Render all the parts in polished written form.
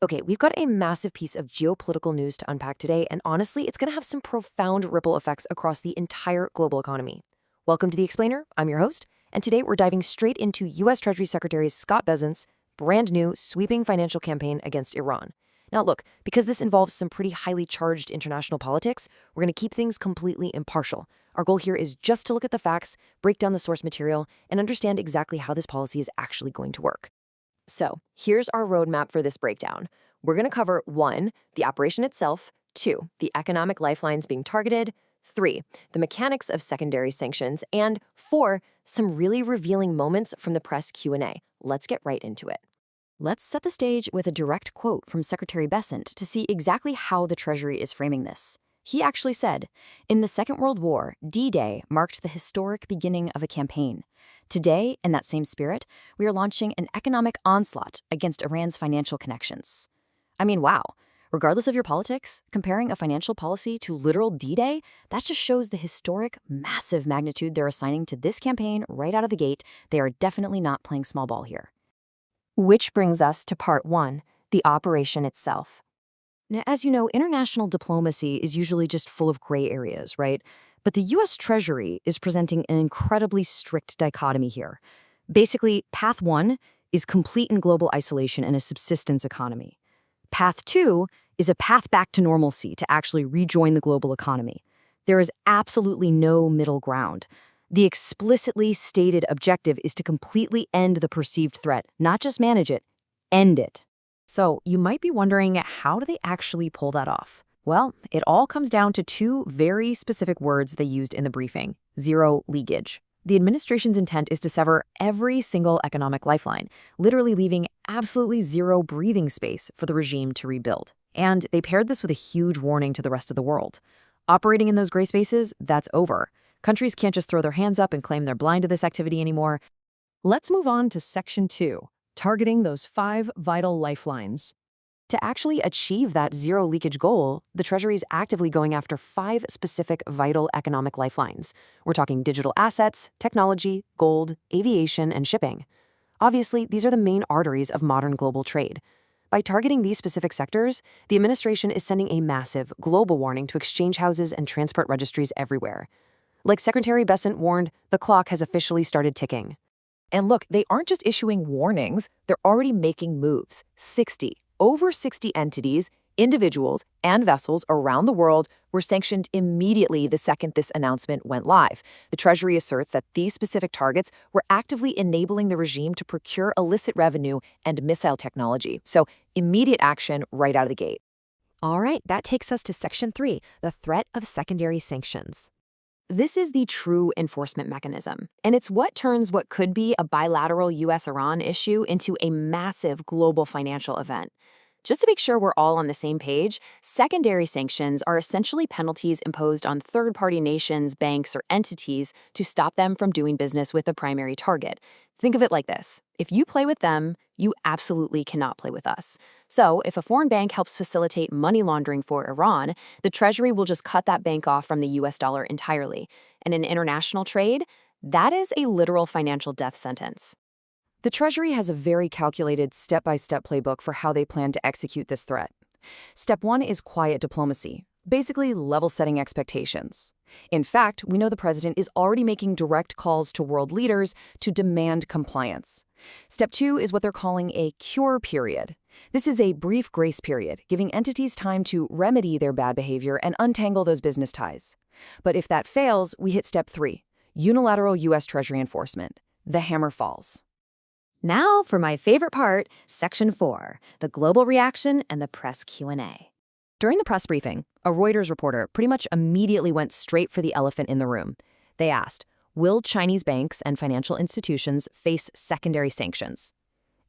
Okay, we've got a massive piece of geopolitical news to unpack today, and honestly, it's going to have some profound ripple effects across the entire global economy. Welcome to The Explainer. I'm your host, and today we're diving straight into U.S. Treasury Secretary Scott Bessent's brand new sweeping financial campaign against Iran. Now, look, because this involves some pretty highly charged international politics, we're going to keep things completely impartial. Our goal here is just to look at the facts, break down the source material, and understand exactly how this policy is actually going to work. So here's our roadmap for this breakdown. We're going to cover 1, the operation itself, 2, the economic lifelines being targeted, 3, the mechanics of secondary sanctions, and 4, some really revealing moments from the press Q&A. Let's get right into it. Let's set the stage with a direct quote from Secretary Bessent to see exactly how the Treasury is framing this. He actually said, "In the Second World War, D-Day marked the historic beginning of a campaign. Today, in that same spirit, we are launching an economic onslaught against Iran's financial connections." I mean, wow. Regardless of your politics, comparing a financial policy to literal D-Day, that just shows the historic, massive magnitude they're assigning to this campaign right out of the gate. They are definitely not playing small ball here. Which brings us to part 1, the operation itself. Now, as you know, international diplomacy is usually just full of gray areas, right? But the U.S. Treasury is presenting an incredibly strict dichotomy here. Basically, Path 1 is complete and global isolation and a subsistence economy. Path 2 is a path back to normalcy to actually rejoin the global economy. There is absolutely no middle ground. The explicitly stated objective is to completely end the perceived threat, not just manage it, end it. So you might be wondering, how do they actually pull that off? Well, it all comes down to 2 very specific words they used in the briefing: zero leakage. The administration's intent is to sever every single economic lifeline, literally leaving absolutely zero breathing space for the regime to rebuild. And they paired this with a huge warning to the rest of the world. Operating in those gray spaces, that's over. Countries can't just throw their hands up and claim they're blind to this activity anymore. Let's move on to Section 2, targeting those 5 vital lifelines. To actually achieve that zero leakage goal, the Treasury is actively going after 5 specific vital economic lifelines. We're talking digital assets, technology, gold, aviation, and shipping. Obviously, these are the main arteries of modern global trade. By targeting these specific sectors, the administration is sending a massive global warning to exchange houses and transport registries everywhere. Like Secretary Bessent warned, the clock has officially started ticking. And look, they aren't just issuing warnings, they're already making moves. Over 60 entities, individuals, and vessels around the world were sanctioned immediately the second this announcement went live. The Treasury asserts that these specific targets were actively enabling the regime to procure illicit revenue and missile technology. So, immediate action right out of the gate. All right, that takes us to Section 3, the threat of secondary sanctions. This is the true enforcement mechanism, and it's what turns what could be a bilateral U.S.-Iran issue into a massive global financial event. Just to make sure we're all on the same page, secondary sanctions are essentially penalties imposed on third-party nations, banks, or entities to stop them from doing business with the primary target. Think of it like this: if you play with them, you absolutely cannot play with us. So, if a foreign bank helps facilitate money laundering for Iran, the Treasury will just cut that bank off from the US dollar entirely. And in international trade, that is a literal financial death sentence. The Treasury has a very calculated step-by-step playbook for how they plan to execute this threat. Step 1 is quiet diplomacy, basically level-setting expectations. In fact, we know the president is already making direct calls to world leaders to demand compliance. Step 2 is what they're calling a cure period. This is a brief grace period, giving entities time to remedy their bad behavior and untangle those business ties. But if that fails, we hit Step 3, unilateral U.S. Treasury enforcement. The hammer falls. Now for my favorite part, Section 4, the global reaction and the press Q&A. During the press briefing, a Reuters reporter pretty much immediately went straight for the elephant in the room. They asked, will Chinese banks and financial institutions face secondary sanctions?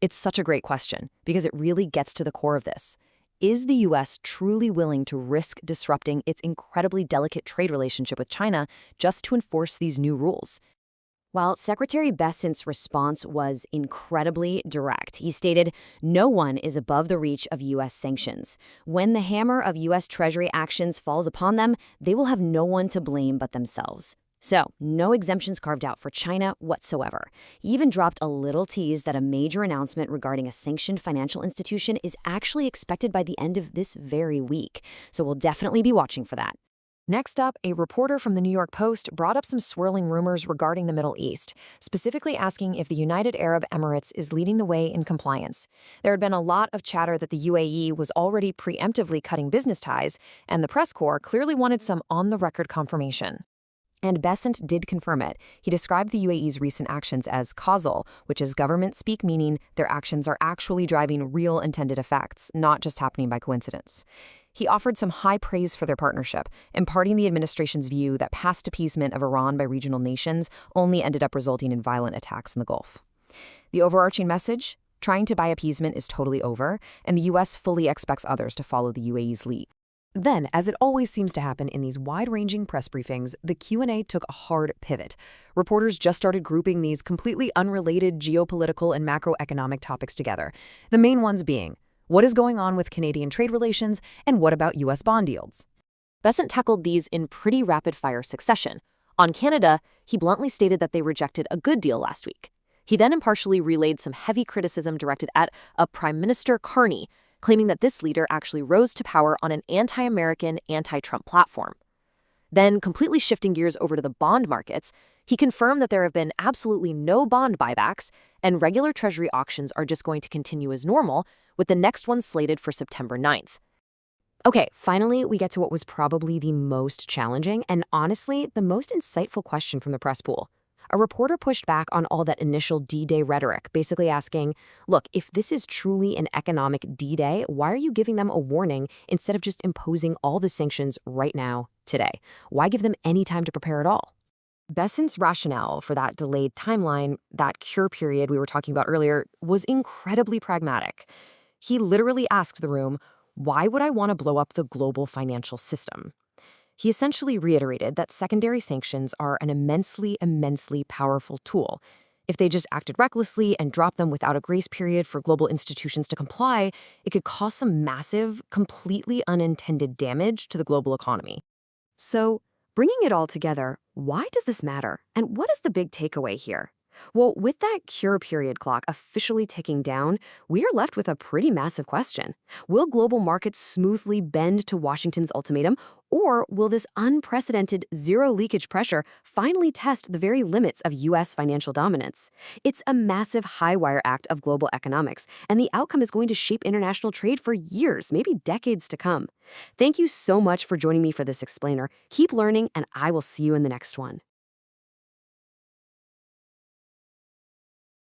It's such a great question because it really gets to the core of this. Is the U.S. truly willing to risk disrupting its incredibly delicate trade relationship with China just to enforce these new rules? While Secretary Bessent's response was incredibly direct, he stated, "No one is above the reach of U.S. sanctions. When the hammer of U.S. Treasury actions falls upon them, they will have no one to blame but themselves." So, no exemptions carved out for China whatsoever. He even dropped a little tease that a major announcement regarding a sanctioned financial institution is actually expected by the end of this very week. So we'll definitely be watching for that. Next up, a reporter from the New York Post brought up some swirling rumors regarding the Middle East, specifically asking if the United Arab Emirates is leading the way in compliance. There had been a lot of chatter that the UAE was already preemptively cutting business ties, and the press corps clearly wanted some on-the-record confirmation. And Bessent did confirm it. He described the UAE's recent actions as causal, which is government speak meaning their actions are actually driving real intended effects, not just happening by coincidence. He offered some high praise for their partnership, imparting the administration's view that past appeasement of Iran by regional nations only ended up resulting in violent attacks in the Gulf. The overarching message? Trying to buy appeasement is totally over, and the U.S. fully expects others to follow the UAE's lead. Then, as it always seems to happen in these wide-ranging press briefings, the Q&A took a hard pivot. Reporters just started grouping these completely unrelated geopolitical and macroeconomic topics together, the main ones being, what is going on with Canadian trade relations, and what about U.S. bond yields? Bessent tackled these in pretty rapid-fire succession. On Canada, he bluntly stated that they rejected a good deal last week. He then impartially relayed some heavy criticism directed at a Prime Minister Carney, claiming that this leader actually rose to power on an anti-American, anti-Trump platform. Then, completely shifting gears over to the bond markets, he confirmed that there have been absolutely no bond buybacks, and regular Treasury auctions are just going to continue as normal, with the next one slated for September 9th. Okay, finally, we get to what was probably the most challenging and honestly the most insightful question from the press pool. A reporter pushed back on all that initial D-Day rhetoric, basically asking, look, if this is truly an economic D-Day, why are you giving them a warning instead of just imposing all the sanctions right now, today? Why give them any time to prepare at all? Bessent's rationale for that delayed timeline, that cure period we were talking about earlier, was incredibly pragmatic. He literally asked the room, why would I want to blow up the global financial system? He essentially reiterated that secondary sanctions are an immensely powerful tool. If they just acted recklessly and dropped them without a grace period for global institutions to comply, it could cause some massive, completely unintended damage to the global economy. So, bringing it all together, why does this matter? And what is the big takeaway here? Well, with that cure period clock officially ticking down, we are left with a pretty massive question. Will global markets smoothly bend to Washington's ultimatum, or will this unprecedented zero leakage pressure finally test the very limits of U.S. financial dominance? It's a massive high-wire act of global economics, and the outcome is going to shape international trade for years, maybe decades to come. Thank you so much for joining me for this explainer. Keep learning, and I will see you in the next one.